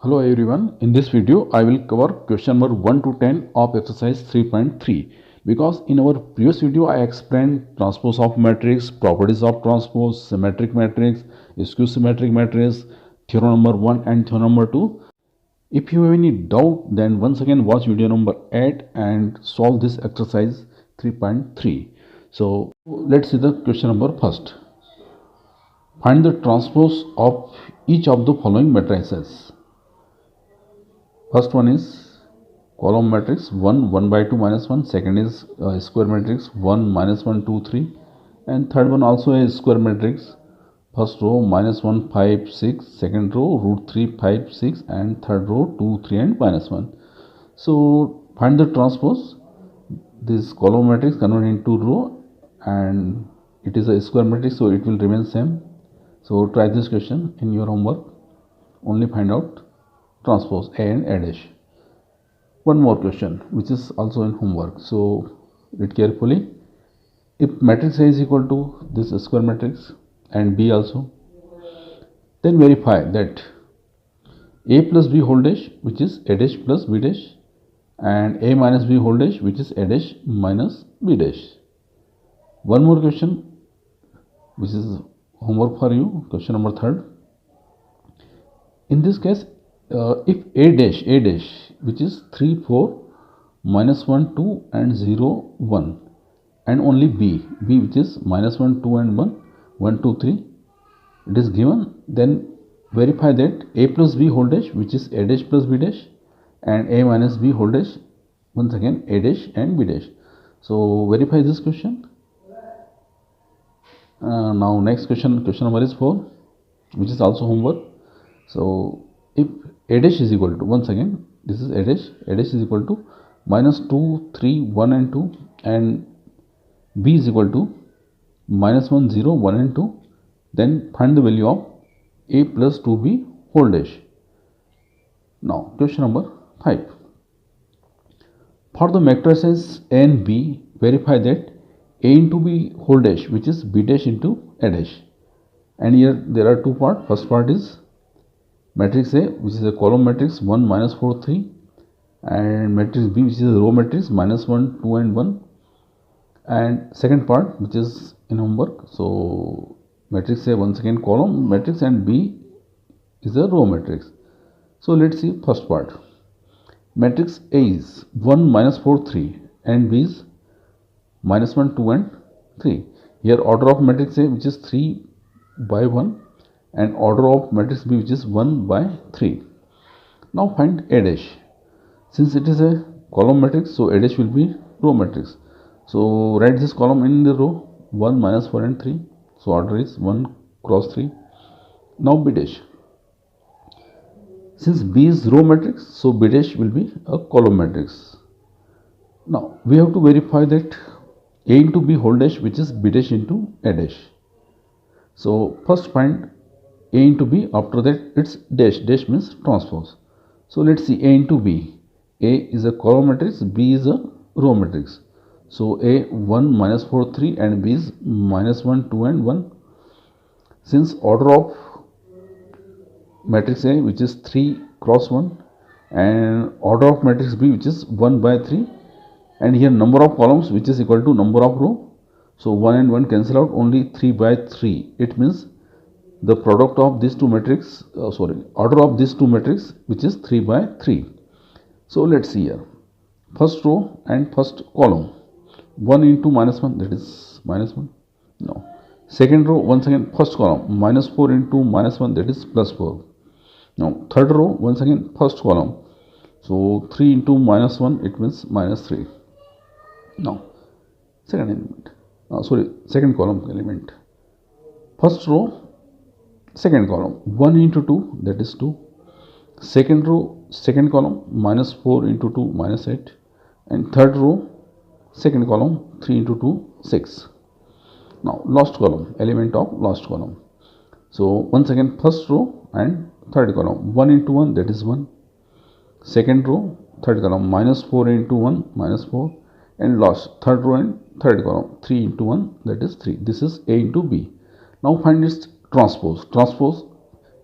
Hello everyone, in this video I will cover question number 1 to 10 of exercise 3.3 because in our previous video I explained transpose of matrix, properties of transpose, symmetric matrix, skew symmetric matrix, theorem number 1 and theorem number 2. If you have any doubt then once again watch video number 8 and solve this exercise 3.3. So let's see the question number first. Find the transpose of each of the following matrices. First one is column matrix 1 by 2 minus 1. Second is square matrix 1 minus 1 2 3, and third one also a square matrix. First row minus 1 5 6, second row root 3 5 6, and third row 2 3 and minus 1. So find the transpose. This column matrix converted into row and it is a square matrix, so it will remain same. So try this question in your homework. Only find out transpose A and A dash. One more question which is also in homework, so read carefully. If matrix A is equal to this square matrix and B also, then verify that A plus B whole dash, which is A dash plus B dash, and A minus B whole dash, which is A dash minus B dash. One more question which is homework for you, question number 3rd. In this case, if A dash which is 3 4 minus 1 2 and 0 1, and only B which is minus 1 2 and 1 1 2 3 it is given, then verify that A plus B whole dash, which is A dash plus B dash, and A minus B whole dash, once again A dash and B dash. So verify this question. Now next question number is 4, which is also homework. So if A dash is equal to, once again this is A dash is equal to minus 2 3 1 and 2, and B is equal to minus 1 0 1 and 2, then find the value of A plus 2B whole dash. Now question number 5. For the matrices A and B, verify that A into B whole dash, which is B dash into A dash. And here there are two parts. First part is matrix A, which is a column matrix 1 minus 4 3, and matrix B, which is a row matrix minus 1 2 and 1. And second part which is in homework. So matrix A once again column matrix and B is a row matrix. So let's see first part. Matrix A is 1 minus 4 3 and B is minus 1 2 and 3. Here order of matrix A, which is 3 by 1, and order of matrix B, which is 1 by 3. Now find A dash. Since it is a column matrix, so A dash will be row matrix. So write this column in the row 1 minus 4 and 3. So order is 1 cross 3. Now B dash. Since B is row matrix, so B dash will be a column matrix. Now we have to verify that A into B whole dash, which is B dash into A dash. So first find A into B, after that it's dash. Dash means transpose. So let's see A into B. A is a column matrix, B is a row matrix. So A 1 minus 4 3 and B is minus 1 2 and 1. Since order of matrix A, which is 3 cross 1, and order of matrix B, which is 1 by 3, and here number of columns, which is equal to number of row. So 1 and 1 cancel out, only 3 by 3. It means the product of these two matrix, order of these two matrix, which is 3 by 3. So let's see here. First row and first column. 1 into minus 1, that is minus 1. No. Second row, once again first column, minus 4 into minus 1, that is plus 4. Now third row, once again first column. So 3 into minus 1, it means minus 3. Now second element, second column element. First row, second column, 1 into 2, that is 2. Second row, second column, minus 4 into 2, minus 8. And third row, second column, 3 into 2, 6. Now last column, element of last column. So once again first row and third column, 1 into 1, that is 1. Second row, third column, minus 4 into 1, minus 4. And last third row and third column, 3 into 1, that is 3. This is A into B. Now find its transpose. Transpose,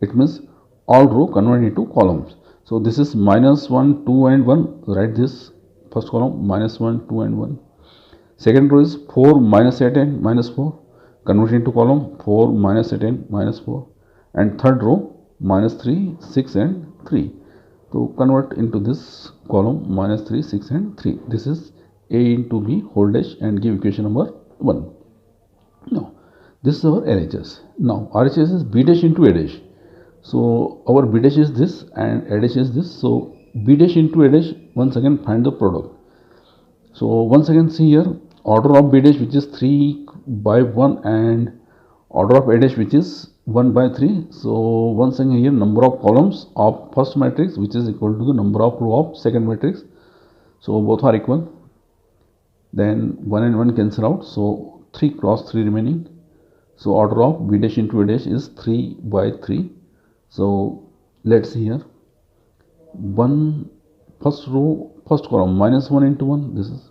it means all row converted into columns. So this is minus 1, 2 and 1. Write this first column minus 1, 2 and 1. Second row is 4 minus 8 and minus 4. Convert into column 4 minus 8 and minus 4. And third row minus 3, 6 and 3. So convert into this column minus 3, 6 and 3. This is A into B whole dash and give equation number 1. Now this is our LHS. Now RHS is B dash into A dash. So our B dash is this and A dash is this. So B dash into A dash, once again find the product. So once again see here, order of B dash which is 3 by 1 and order of A dash which is 1 by 3. So once again here number of columns of first matrix which is equal to the number of row of second matrix. So both are equal. Then 1 and 1 cancel out. So 3 cross 3 remaining. So order of B dash into A dash is 3 by 3. So let's see here. 1 first row first column minus 1 into 1, this is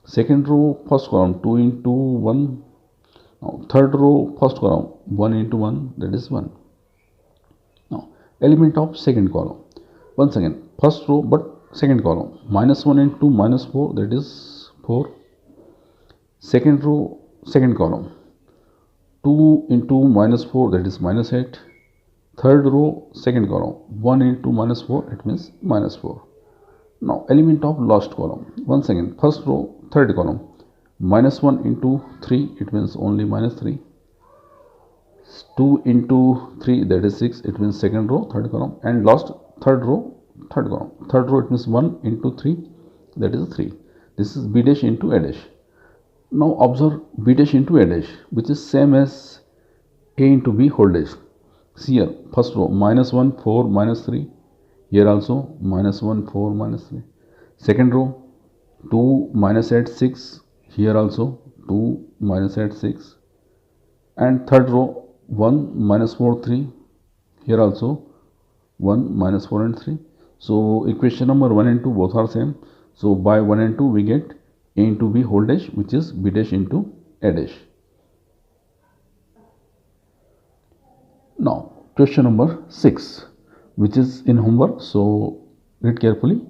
second row first column 2 into 1. Now third row first column 1 into 1, that is 1. Now element of second column, once again first row but second column minus 1 into minus 4, that is 4. Second row second column 2 into minus 4, that is minus 8. Third row second column 1 into minus 4, it means minus 4. Now element of last column, once again first row third column minus 1 into 3, it means only minus 3. 2 into 3, that is 6, it means second row third column. And last third row third column, third row it means 1 into 3, that is 3. This is B dash into A dash. Now observe B dash into A dash which is same as A into B whole dash. See here first row minus 1 4 minus 3, here also minus 1 4 minus 3. Second row 2 minus 8 6, here also 2 minus 8 6. And third row 1 minus 4 3, here also 1 minus 4 and 3. So equation number 1 and 2 both are same. So by 1 and 2 we get A into B whole dash which is B dash into A dash. Now question number 6 which is in homework, so read carefully.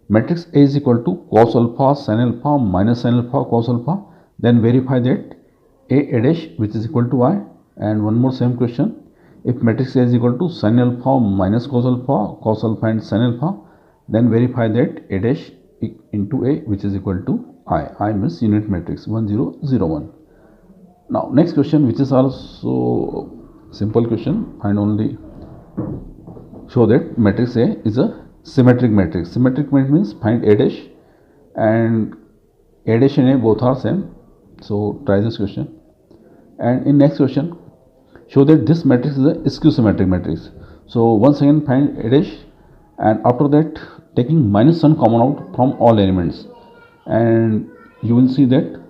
Matrix A is equal to cos alpha sin alpha minus sin alpha cos alpha, then verify that A dash which is equal to I. And one more same question, if matrix A is equal to sin alpha minus cos alpha and sin alpha, then verify that A dash into A which is equal to I means unit matrix 1 0 0 1. Now next question which is also simple question, and only show that matrix A is a symmetric matrix. Symmetric matrix means find A dash and A dash and A both are same. So try this question. And in next question, show that this matrix is a skew symmetric matrix. So once again find A dash, and after that taking minus 1 common out from all elements, and you will see that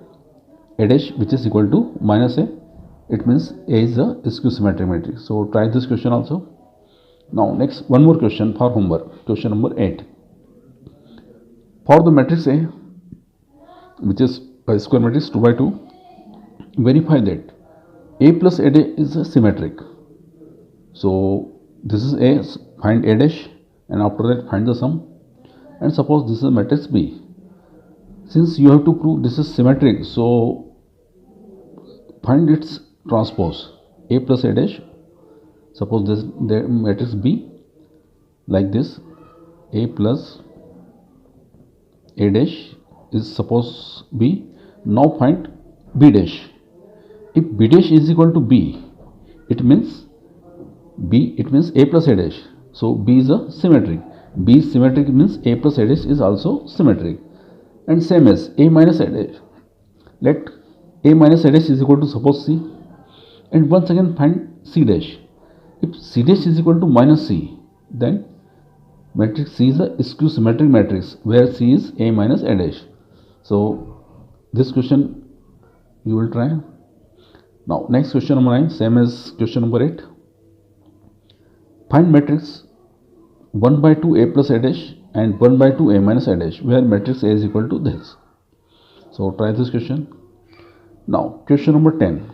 A dash which is equal to minus A, it means A is a skew symmetric matrix. So try this question also. Now next one more question for homework, question number 8. For the matrix A which is a square matrix 2 by 2, verify that A plus A dash is a symmetric. So this is A, find A dash, and after that find the sum. And suppose this is matrix B. Since you have to prove this is symmetric, so find its transpose A plus A dash. Suppose this the matrix B like this, A plus A dash is suppose B. Now find B dash. If B dash is equal to B, it means A plus A dash. So B is a symmetric. B is symmetric means A plus A dash is also symmetric. And same as A minus A dash. Let A minus A dash is equal to suppose C. And once again find C dash. If C dash is equal to minus C, then matrix C is a skew symmetric matrix where C is A minus A dash. So this question you will try. Now next question number 9, same as question number 8. Find matrix 1 by 2 A plus A dash and 1 by 2 A minus A dash where matrix A is equal to this. So try this question. Now question number 10.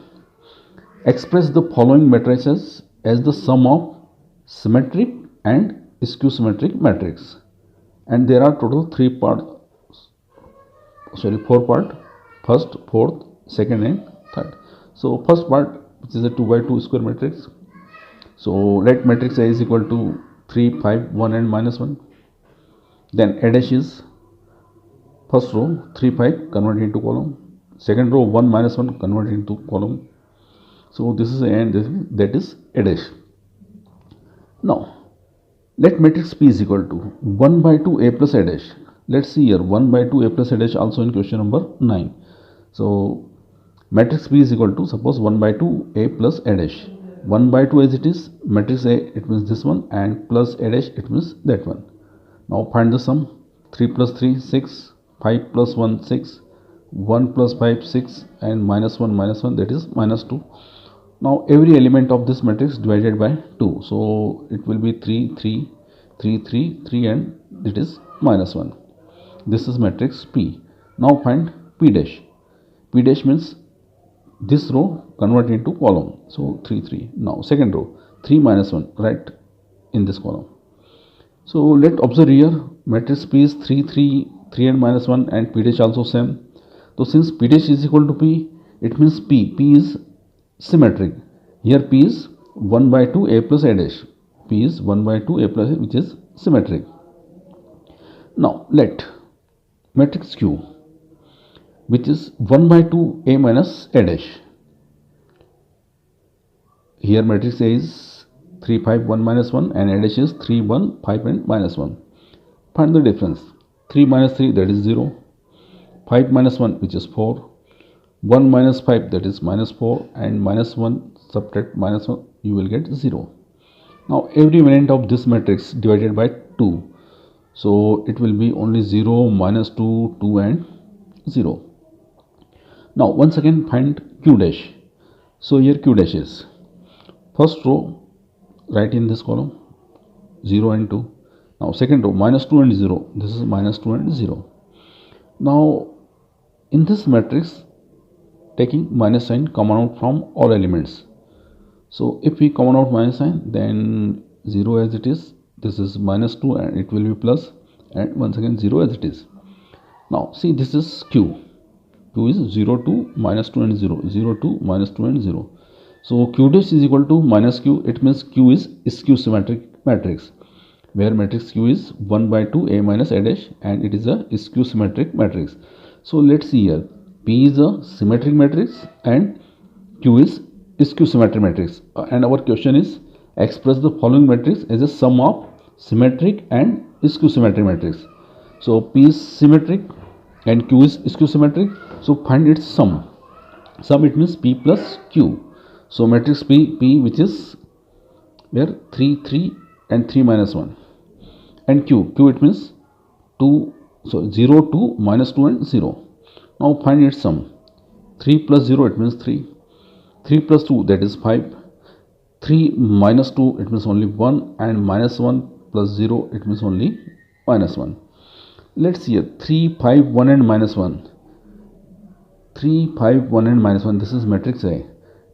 Express the following matrices as the sum of symmetric and skew symmetric matrix. And there are total four part: first, fourth, second and third. So first part, which is a 2 by 2 square matrix. So let matrix A is equal to 3, 5, 1 and minus 1. Then A dash is first row 3, 5 converted into column, second row 1 minus 1 converted into column. So this is A and that is A dash. Now let matrix P is equal to 1 by 2 A plus A dash. Let's see here, 1 by 2 A plus A dash also in question number 9. So matrix P is equal to, suppose 1 by 2 A plus A dash. 1 by 2 as it is, matrix A it means this one, and plus A dash it means that one. Now find the sum. 3 plus 3 6, 5 plus 1 6, 1 plus 5 6 and minus 1 that is minus 2. Now every element of this matrix divided by 2, so it will be 3 3 3 3 3 and it is minus 1. This is matrix P. Now find P dash. P dash means this row convert into column, so 3 3. Now second row 3 minus 1 right in this column. So let observe here, matrix P is 3 3 3 and minus 1 and P dash also same. So since P dash is equal to P, it means P is symmetric. Here P is 1 by 2 A plus A dash. P is 1 by 2 A plus A, which is symmetric. Now let matrix Q, which is 1 by 2 A minus A dash. Here matrix A is 3 5 1 minus 1 and A dash is 3 1 5 and minus 1. Find the difference. 3 minus 3 that is 0. 5 minus 1 which is 4. 1 minus 5 that is minus 4 and minus 1 subtract minus 1 you will get 0. Now every element of this matrix divided by 2. So it will be only 0, minus 2, 2 and 0. Now once again find Q dash. So here Q dash is first row right in this column 0 and 2. Now second row minus 2 and 0. This is minus 2 and 0. Now in this matrix, taking minus sign common out from all elements. So if we common out minus sign, then 0 as it is, this is minus 2 and it will be plus, and once again 0 as it is. Now see, this is Q. Q is 0 2 minus 2 and 0, 0 2 minus 2 and 0. So Q dash is equal to minus Q. It means Q is skew symmetric matrix, where matrix Q is 1 by 2 A minus A dash and it is a skew symmetric matrix. So let's see here, P is a symmetric matrix and Q is skew symmetric matrix, and our question is express the following matrix as a sum of symmetric and skew symmetric matrix. So P is symmetric and Q is skew symmetric, so find its sum. Sum it means P plus Q. So matrix P which is where 3 3 and 3 minus 1, and Q it means 2, so 0 2 minus 2 and 0. Now find its sum. 3 plus 0 it means 3, 3 plus 2 that is 5, 3 minus 2 it means only 1, and minus 1 plus 0 it means only minus 1. Let's see here, 3 5 1 and minus 1. 3 5 1 and minus 1, this is matrix A.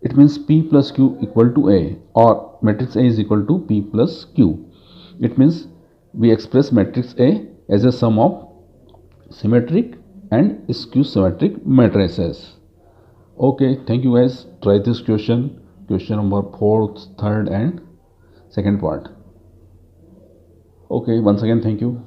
It means P plus Q equal to A, or matrix A is equal to P plus Q. It means we express matrix A as a sum of symmetric and skew symmetric matrices. Okay, thank you guys. Try this question number 4th, 3rd and 2nd part. Okay, once again thank you.